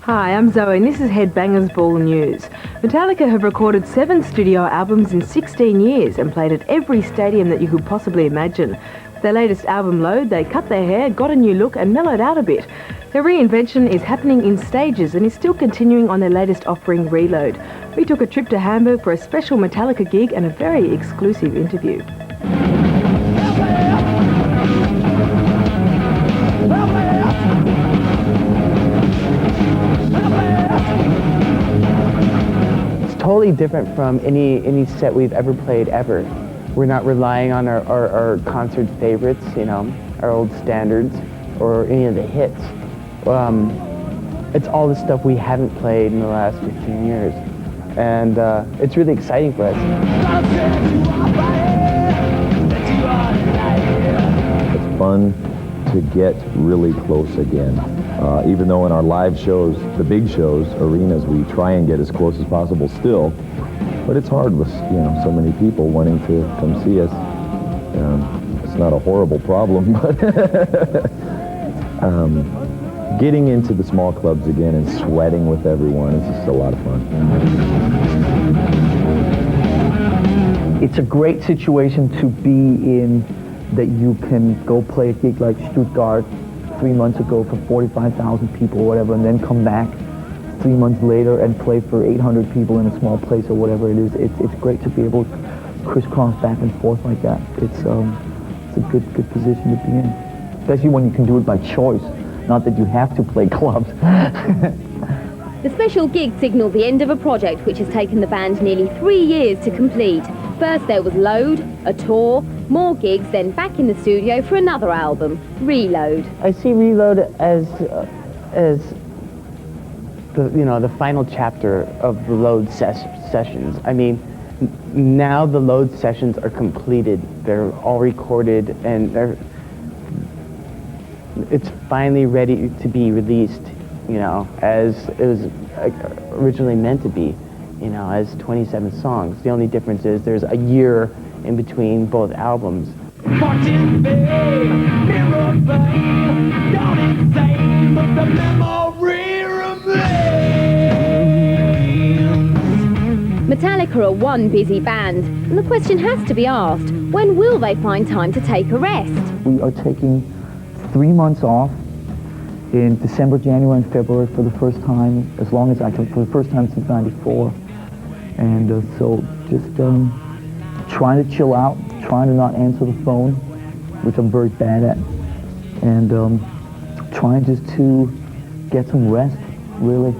Hi, I'm Zoe and this is Headbanger's Ball News. Metallica have recorded 7 studio albums in 16 years and played at every stadium that you could possibly imagine. With their latest album, Load, they cut their hair, got a new look and mellowed out a bit. Their reinvention is happening in stages and is still continuing on their latest offering, ReLoad. We took a trip to Hamburg for a special Metallica gig and a very exclusive interview. Totally different from any set we've ever played ever. We're not relying on our concert favorites, our old standards, or any of the hits. It's all the stuff we haven't played in the last 15 years. And it's really exciting for us. It's fun to get really close again. Even though in our live shows, the big shows, arenas, we try and get as close as possible still, but it's hard with so many people wanting to come see us. It's not a horrible problem, but getting into the small clubs again and sweating with everyone is just a lot of fun. It's a great situation to be in, that you can go play a gig like Stuttgart 3 months ago for 45,000 people or whatever, and then come back 3 months later and play for 800 people in a small place or whatever it is. It's great to be able to crisscross back and forth like that. It's a good position to be in, especially when you can do it by choice, not that you have to play clubs. The special gig signalled the end of a project which has taken the band nearly 3 years to complete. First there was Load, a tour, more gigs, then back in the studio for another album, ReLoad. I see ReLoad as the final chapter of the Load sessions. I mean, now the Load sessions are completed. They're all recorded and it's finally ready to be released, as it was originally meant to be, as 27 songs. The only difference is there's a year in between both albums. Metallica are one busy band, and the question has to be asked, when will they find time to take a rest? We are taking 3 months off in December, January, and February for the first time, as long as I can, for the first time since '94. And so just trying to chill out, trying to not answer the phone, which I'm very bad at, and trying just to get some rest, really.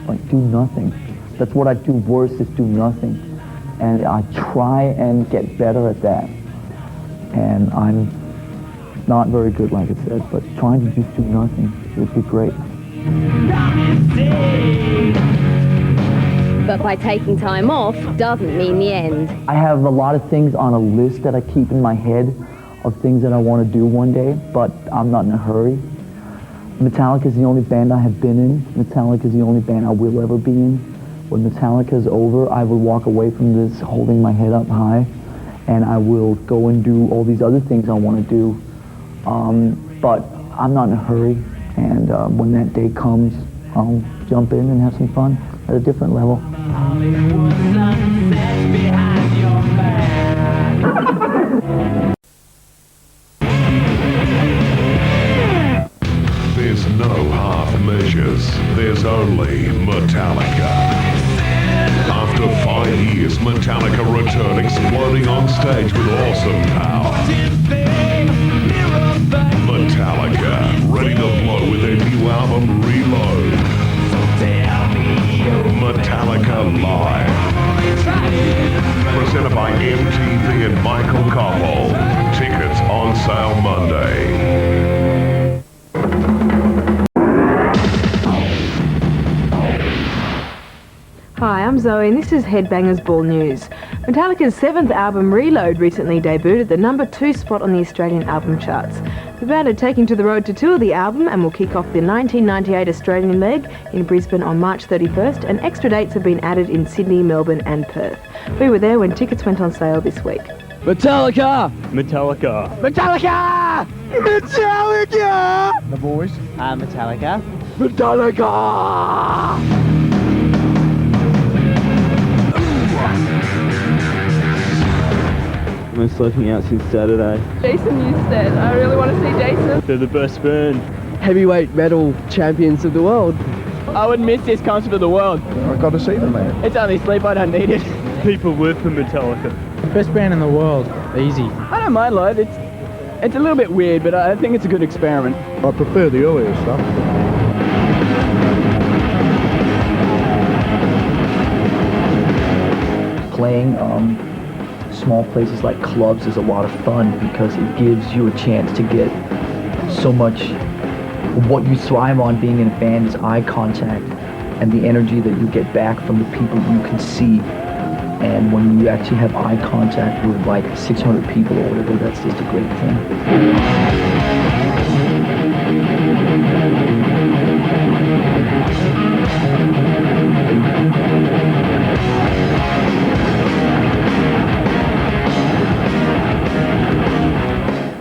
Like, do nothing. That's what I do worst, is do nothing. And I try and get better at that. And I'm not very good, like I said, but trying to just do nothing would be great. But by taking time off doesn't mean the end. I have a lot of things on a list that I keep in my head of things that I want to do one day, but I'm not in a hurry. Metallica is the only band I have been in. Metallica is the only band I will ever be in. When Metallica is over, I will walk away from this holding my head up high, and I will go and do all these other things I want to do. But I'm not in a hurry, and when that day comes, I'll jump in and have some fun at a different level. There's no half measures, there's only Metallica. After 5 years, Metallica return exploding on stage with awesome power. Metallica, ready to blow with their new album, ReLoad. Metallica Live. Presented by MTV and Michael Koppel. Tickets on sale Monday. Hi, I'm Zoe and this is Headbanger's Ball News. Metallica's 7th album, ReLoad, recently debuted at the #2 spot on the Australian album charts. The band are taking to the road to tour the album and will kick off the 1998 Australian leg in Brisbane on March 31st, and extra dates have been added in Sydney, Melbourne and Perth. We were there when tickets went on sale this week. Metallica! Metallica. Metallica! Metallica! The boys. Metallica. Metallica! Been sleeping out since Saturday. Jason Newsted. I really want to see Jason. They're the best band. Heavyweight metal champions of the world. I would miss this concert of the world. I've got to see them, man. It's only sleep, I don't need it. People live for Metallica. Best band in the world, easy. I don't mind Load, it's a little bit weird, but I think it's a good experiment. I prefer the earlier stuff. Playing small places like clubs is a lot of fun because it gives you a chance to get so much. What you thrive on being in a band is eye contact and the energy that you get back from the people you can see. And when you actually have eye contact with like 600 people or whatever, that's just a great thing.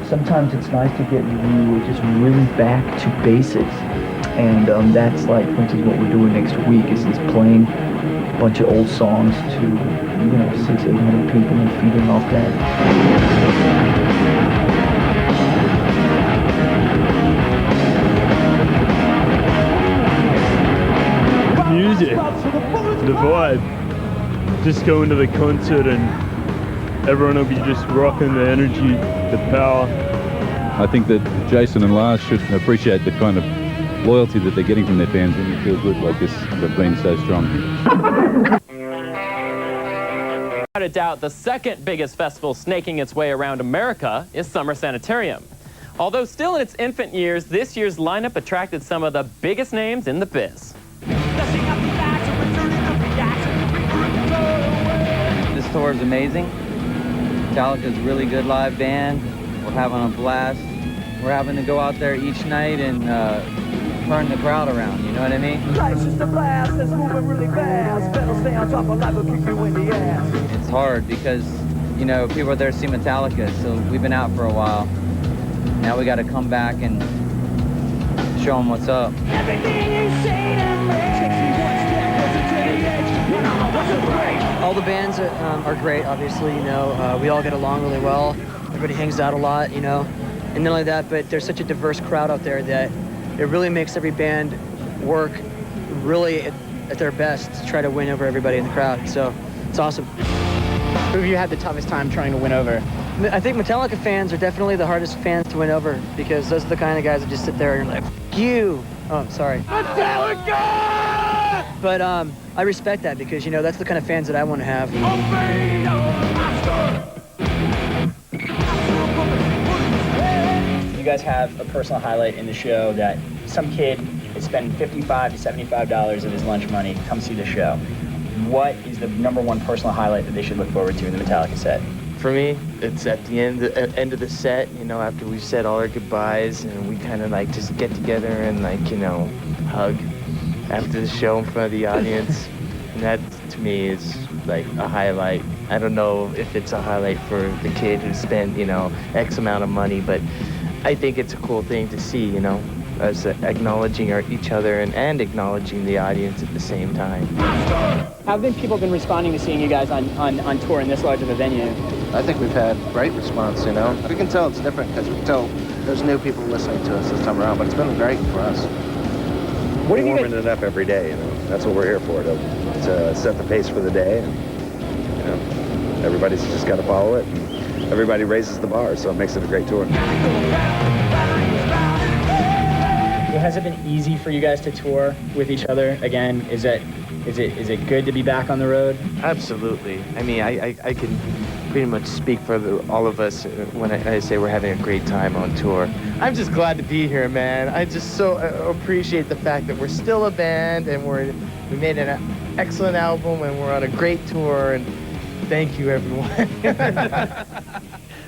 Sometimes it's nice to get you just really back to basics, and that's like, for instance, what we're doing next week is playing a bunch of old songs to 600-800 people and feeding off that. Music, the vibe. Just going to the concert and everyone will be just rocking the energy, the power. I think that Jason and Lars should appreciate the kind of loyalty that they're getting from their fans when you feel good like this, they've been so strong. Without a doubt, the second biggest festival snaking its way around America is Summer Sanitarium. Although still in its infant years, this year's lineup attracted some of the biggest names in the biz. This tour is amazing. Metallica's a really good live band. We're having a blast. We're having to go out there each night and turn the crowd around, you know what I mean? Life's just a blast, it's moving really fast. Pedal stay on top of life will kick you in the ass. It's hard because, people are there to see Metallica, so we've been out for a while. Now we got to come back and show them what's up. All the bands are great, obviously, we all get along really well. Everybody hangs out a lot, and not only that, but there's such a diverse crowd out there that it really makes every band work really at their best to try to win over everybody in the crowd, so it's awesome. Who have you had the toughest time trying to win over? I think Metallica fans are definitely the hardest fans to win over because those are the kind of guys that just sit there and you're like, F you! Oh, I'm sorry. Metallica! But I respect that because, that's the kind of fans that I want to have. You guys have a personal highlight in the show that some kid is spending $55 to $75 of his lunch money to come see the show. What is the #1 personal highlight that they should look forward to in the Metallica set? For me, it's at the end of the set, after we've said all our goodbyes and we kind of like just get together and hug after the show in front of the audience. And that to me is like a highlight. I don't know if it's a highlight for the kid who spent, X amount of money, but I think it's a cool thing to see, us acknowledging each other and acknowledging the audience at the same time. How have people been responding to seeing you guys on tour in this large of a venue? I think we've had great response, We can tell it's different because we can tell there's new people listening to us this time around, but it's been great for us. We're warming it up every day, That's what we're here for, to set the pace for the day. And, everybody's just got to follow it. And everybody raises the bar, so it makes it a great tour. Has it been easy for you guys to tour with each other again? Is it good to be back on the road? Absolutely. I mean, I can pretty much speak for all of us when I say we're having a great time on tour. I'm just glad to be here, man. I just so appreciate the fact that we're still a band and we made an excellent album and we're on a great tour, and thank you, everyone.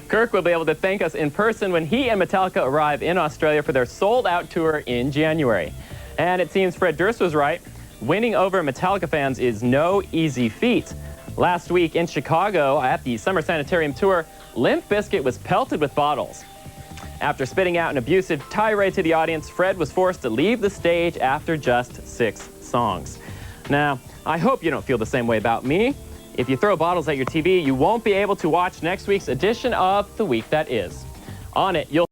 Kirk will be able to thank us in person when he and Metallica arrive in Australia for their sold-out tour in January. And it seems Fred Durst was right. Winning over Metallica fans is no easy feat. Last week in Chicago at the Summer Sanitarium tour, Limp Bizkit was pelted with bottles. After spitting out an abusive tirade to the audience, Fred was forced to leave the stage after just 6 songs. Now, I hope you don't feel the same way about me. If you throw bottles at your TV, you won't be able to watch next week's edition of The Week That Is. On it, you'll